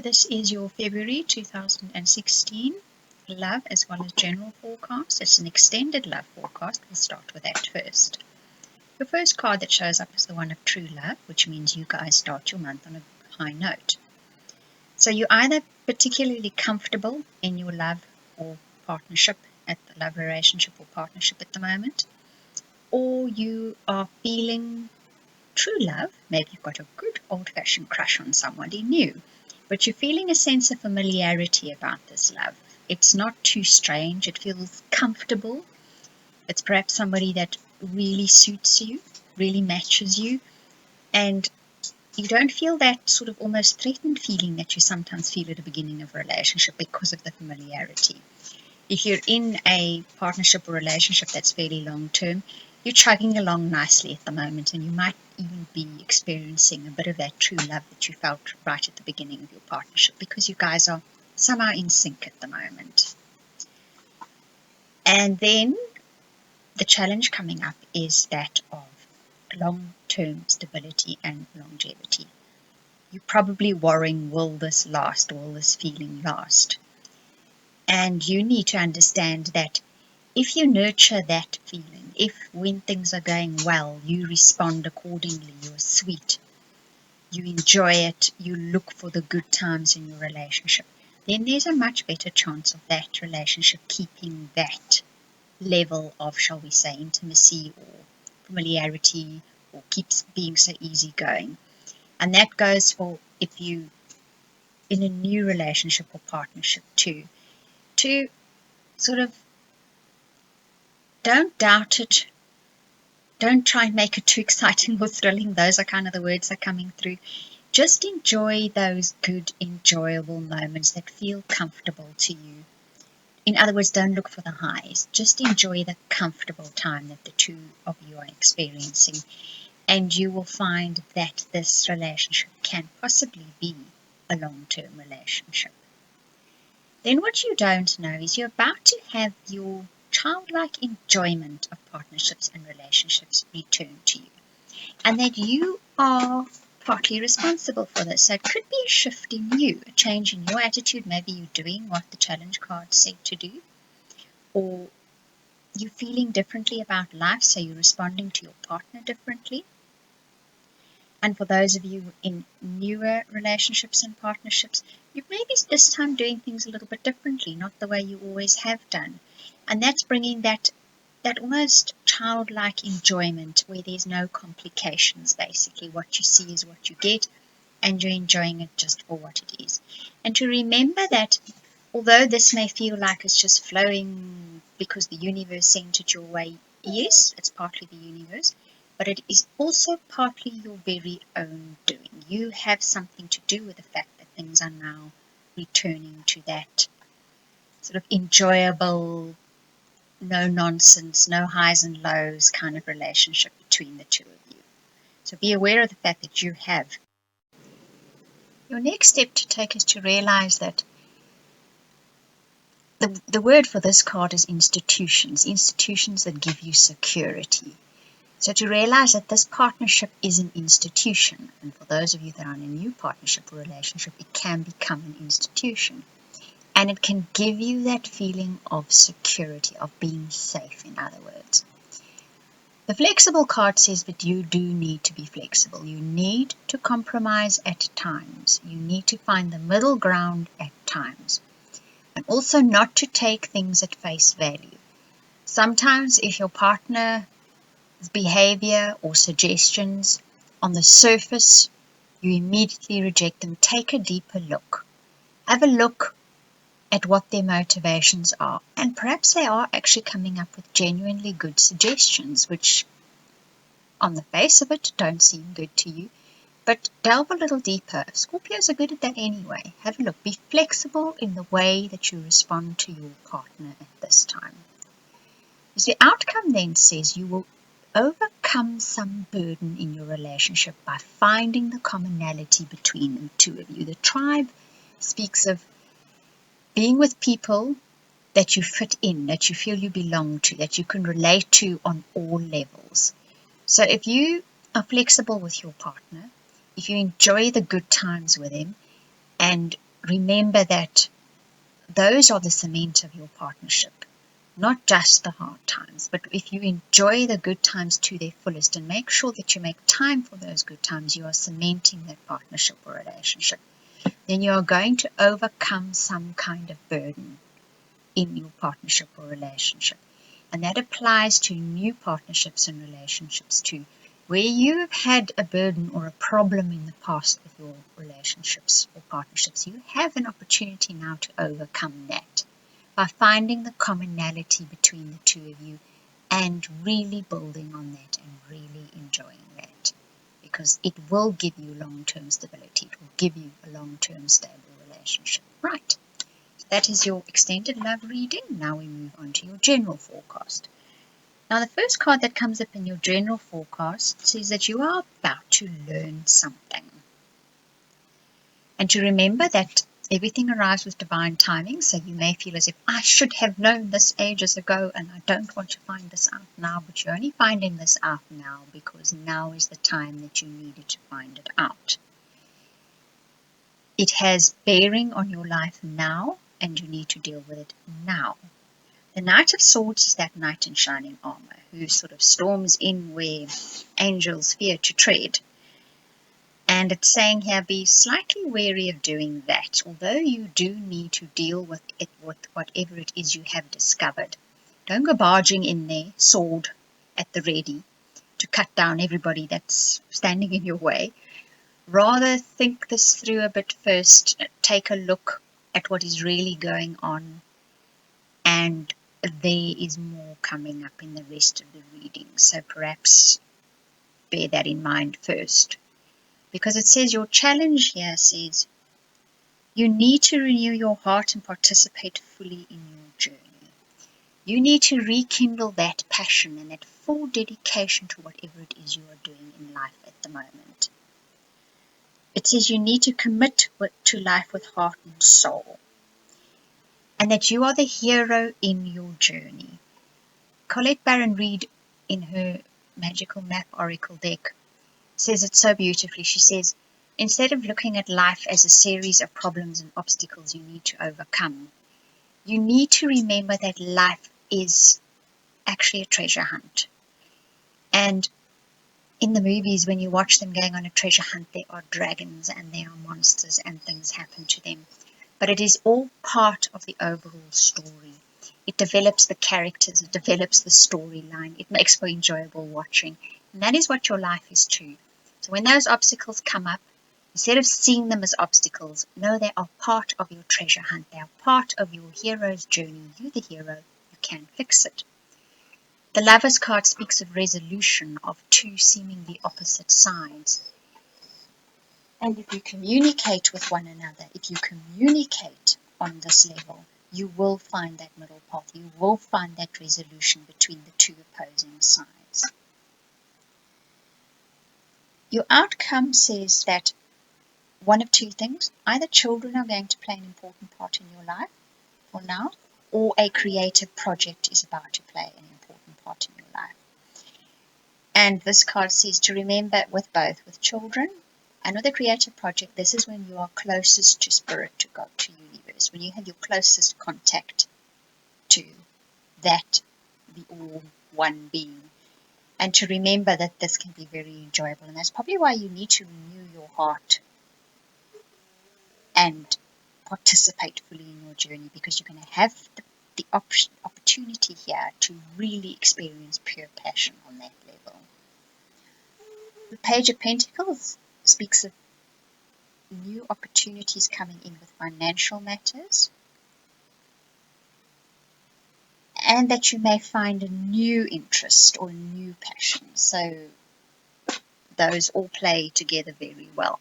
this is your February 2016 love as well as general forecast. It's an extended love forecast. We'll start with that first. The first card that shows up is the one of true love, which means you guys start your month on a high note. So you're either particularly comfortable in your love or partnership, at the love relationship or partnership at the moment, or you are feeling true love. Maybe you've got a good old-fashioned crush on somebody new, but you're feeling a sense of familiarity about this love. It's not too strange. It feels comfortable. It's perhaps somebody that really suits you, really matches you, and you don't feel that sort of almost threatened feeling that you sometimes feel at the beginning of a relationship because of the familiarity. If you're in a partnership or relationship that's fairly long-term, you're chugging along nicely at the moment, and you might even be experiencing a bit of that true love that you felt right at the beginning of your partnership, because you guys are somehow in sync at the moment. And then the challenge coming up is that of long-term stability and longevity. You're probably worrying, will this last? Will this feeling last? And you need to understand that if you nurture that feeling, if when things are going well, you respond accordingly, you're sweet, you enjoy it, you look for the good times in your relationship, then there's a much better chance of that relationship keeping that level of, shall we say, intimacy or familiarity, or keeps being so easygoing. And that goes for if you in a new relationship or partnership too, to sort of don't doubt it. Don't try and make it too exciting or thrilling. Those are kind of the words that are coming through. Just enjoy those good, enjoyable moments that feel comfortable to you. In other words, don't look for the highs. Just enjoy the comfortable time that the two of you are experiencing. And you will find that this relationship can possibly be a long-term relationship. Then what you don't know is you're about to have your childlike enjoyment of partnerships and relationships return to you, and that you are partly responsible for this. So it could be a shift in you, a change in your attitude. Maybe you're doing what the challenge card said to do, or you're feeling differently about life, so you're responding to your partner differently. And for those of you in newer relationships and partnerships, you may be this time doing things a little bit differently, not the way you always have done. And that's bringing that almost childlike enjoyment where there's no complications, basically. What you see is what you get, and you're enjoying it just for what it is. And to remember that although this may feel like it's just flowing because the universe sent it your way, yes, it's partly the universe, but it is also partly your very own doing. You have something to do with the fact that things are now returning to that sort of enjoyable, no nonsense, no highs and lows kind of relationship between the two of you. So be aware of the fact that you have. Your next step to take is to realize that the word for this card is institutions that give you security. So to realize that this partnership is an institution, and for those of you that are in a new partnership or relationship, it can become an institution. And it can give you that feeling of security, of being safe, in other words. The flexible card says that you do need to be flexible. You need to compromise at times. You need to find the middle ground at times. And also not to take things at face value. Sometimes if your partner's behavior or suggestions on the surface, you immediately reject them. Take a deeper look. Have a look at what their motivations are, and perhaps they are actually coming up with genuinely good suggestions, which on the face of it don't seem good to you, but delve a little deeper. Scorpios are good at that anyway. Have a look. Be flexible in the way that you respond to your partner at this time. As the outcome then says, you will overcome some burden in your relationship by finding the commonality between the two of you. The tribe speaks of being with people that you fit in, that you feel you belong to, that you can relate to on all levels. So if you are flexible with your partner, if you enjoy the good times with him, and remember that those are the cement of your partnership, not just the hard times. But if you enjoy the good times to their fullest and make sure that you make time for those good times, you are cementing that partnership or relationship. Then you are going to overcome some kind of burden in your partnership or relationship. And that applies to new partnerships and relationships too. Where you have had a burden or a problem in the past with your relationships or partnerships, you have an opportunity now to overcome that by finding the commonality between the two of you and really building on that and really enjoying that. Because it will give you long-term stability. It will give you a long-term stable relationship. Right. That is your extended love reading. Now we move on to your general forecast. Now the first card that comes up in your general forecast says that you are about to learn something. And to remember that everything arrives with divine timing, so you may feel as if I should have known this ages ago and I don't want to find this out now, but you're only finding this out now because now is the time that you needed to find it out. It has bearing on your life now and you need to deal with it now. The Knight of Swords is that knight in shining armor who sort of storms in where angels fear to tread. And it's saying here, be slightly wary of doing that, although you do need to deal with it, with whatever it is you have discovered. Don't go barging in there, sword at the ready, to cut down everybody that's standing in your way. Rather think this through a bit first, take a look at what is really going on, and there is more coming up in the rest of the reading, so perhaps bear that in mind first. Because it says your challenge here says you need to renew your heart and participate fully in your journey. You need to rekindle that passion and that full dedication to whatever it is you are doing in life at the moment. It says you need to commit to life with heart and soul, and that you are the hero in your journey. Colette Baron Reid, in her Magical Map Oracle deck, says it so beautifully. She says, instead of looking at life as a series of problems and obstacles you need to overcome, you need to remember that life is actually a treasure hunt. And in the movies, when you watch them going on a treasure hunt, there are dragons and there are monsters and things happen to them. But it is all part of the overall story. It develops the characters, it develops the storyline, it makes for enjoyable watching. And that is what your life is too. So when those obstacles come up, instead of seeing them as obstacles, know they are part of your treasure hunt. They are part of your hero's journey. You're the hero. You can fix it. The Lover's card speaks of resolution of two seemingly opposite sides. And if you communicate with one another, if you communicate on this level, you will find that middle path. You will find that resolution between the two opposing sides. Your outcome says that one of two things: either children are going to play an important part in your life for now, or a creative project is about to play an important part in your life. And this card says to remember with both, with children and with a creative project, this is when you are closest to spirit, to God, to universe, when you have your closest contact to that, the all one being. And to remember that this can be very enjoyable. And that's probably why you need to renew your heart and participate fully in your journey, because you're going to have the opportunity here to really experience pure passion on that level. The Page of Pentacles speaks of new opportunities coming in with financial matters, and that you may find a new interest or a new passion. So those all play together very well.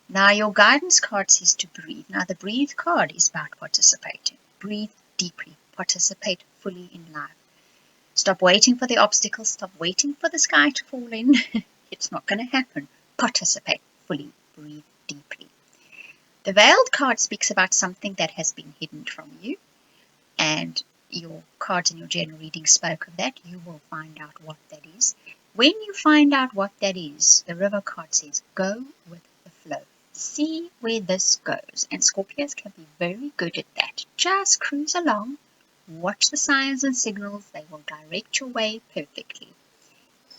Now your guidance card says to breathe. Now the breathe card is about participating. Breathe deeply. Participate fully in life. Stop waiting for the obstacles. Stop waiting for the sky to fall in. It's not going to happen. Participate fully. Breathe deeply. The Veiled card speaks about something that has been hidden from you, and your cards in your general reading spoke of that. You will find out what that is. When you find out what that is, the River card says, go with the flow. See where this goes. And Scorpios can be very good at that. Just cruise along, watch the signs and signals, they will direct your way perfectly.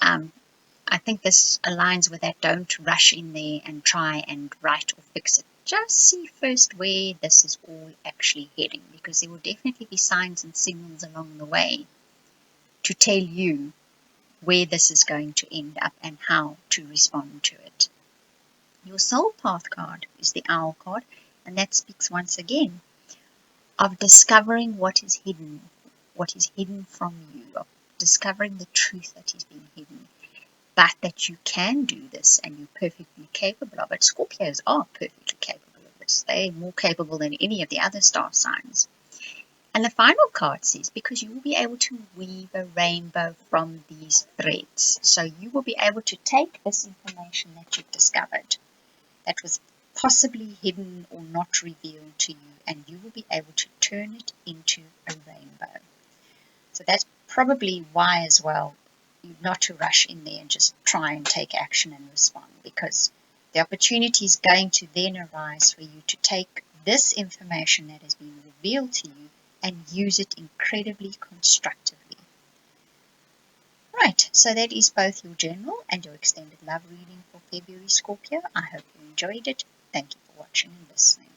I think this aligns with that. Don't rush in there and try and write or fix it. Just see first where this is all actually heading, because there will definitely be signs and signals along the way to tell you where this is going to end up and how to respond to it. Your soul path card is the owl card, and that speaks once again of discovering what is hidden from you, of discovering the truth that is being hidden, but that you can do this and you're perfectly capable of it. Scorpios are perfectly capable of this. They're more capable than any of the other star signs. And the final card says, because you will be able to weave a rainbow from these threads. So you will be able to take this information that you've discovered that was possibly hidden or not revealed to you, and you will be able to turn it into a rainbow. So that's probably why as well, not to rush in there and just try and take action and respond, because the opportunity is going to then arise for you to take this information that has been revealed to you and use it incredibly constructively. Right, so that is both your general and your extended love reading for February, Scorpio. I hope you enjoyed it. Thank you for watching and listening.